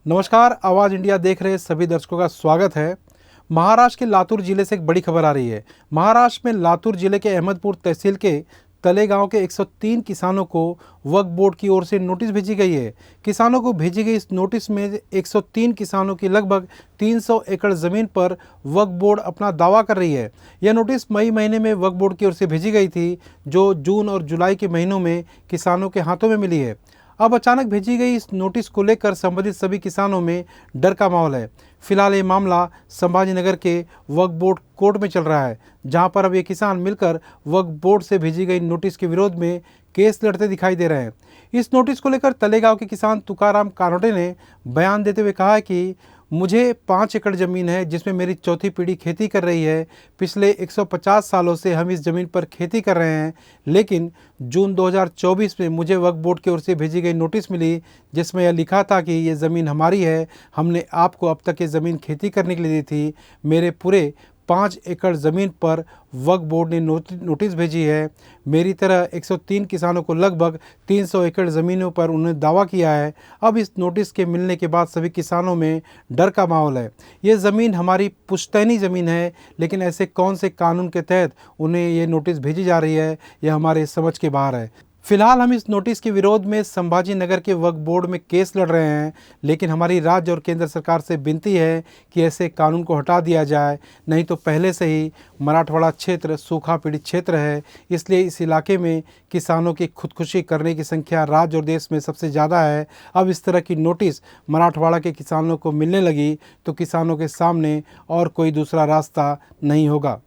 नमस्कार, आवाज़ इंडिया देख रहे सभी दर्शकों का स्वागत है। महाराष्ट्र के लातूर जिले से एक बड़ी खबर आ रही है। महाराष्ट्र में लातूर जिले के अहमदपुर तहसील के तले गांव के 103 किसानों को वक्फ बोर्ड की ओर से नोटिस भेजी गई है। किसानों को भेजी गई इस नोटिस में 103 किसानों की लगभग 300 एकड़ ज़मीन पर वक्फ बोर्ड अपना दावा कर रही है। यह नोटिस मई महीने में वक्फ बोर्ड की ओर से भेजी गई थी, जो जून और जुलाई के महीनों में किसानों के हाथों में मिली है। अब अचानक भेजी गई इस नोटिस को लेकर संबंधित सभी किसानों में डर का माहौल है। फिलहाल ये मामला संभाजीनगर के वक्फ बोर्ड कोर्ट में चल रहा है, जहां पर अब ये किसान मिलकर वक्फ बोर्ड से भेजी गई नोटिस के विरोध में केस लड़ते दिखाई दे रहे हैं। इस नोटिस को लेकर तलेगांव के किसान तुकाराम कानोटे ने बयान देते हुए कहा है कि मुझे 5 एकड़ ज़मीन है, जिसमें मेरी चौथी पीढ़ी खेती कर रही है। पिछले 150 सालों से हम इस ज़मीन पर खेती कर रहे हैं, लेकिन जून 2024 में मुझे वक्फ बोर्ड की ओर से भेजी गई नोटिस मिली, जिसमें यह लिखा था कि ये ज़मीन हमारी है। हमने आपको अब तक ये ज़मीन खेती करने के लिए दी थी। मेरे पूरे 5 एकड़ ज़मीन पर वक्फ बोर्ड ने नोटिस भेजी है। मेरी तरह 103 किसानों को लगभग 300 एकड़ ज़मीनों पर उन्होंने दावा किया है। अब इस नोटिस के मिलने के बाद सभी किसानों में डर का माहौल है। ये ज़मीन हमारी पुश्तैनी ज़मीन है, लेकिन ऐसे कौन से कानून के तहत उन्हें ये नोटिस भेजी जा रही है, यह हमारे समझ के बाहर है। फिलहाल हम इस नोटिस के विरोध में संभाजीनगर के वक्फ बोर्ड में केस लड़ रहे हैं, लेकिन हमारी राज्य और केंद्र सरकार से विनती है कि ऐसे कानून को हटा दिया जाए। नहीं तो पहले से ही मराठवाड़ा क्षेत्र सूखा पीड़ित क्षेत्र है, इसलिए इस इलाके में किसानों की खुदकुशी करने की संख्या राज्य और देश में सबसे ज़्यादा है। अब इस तरह की नोटिस मराठवाड़ा के किसानों को मिलने लगी तो किसानों के सामने और कोई दूसरा रास्ता नहीं होगा।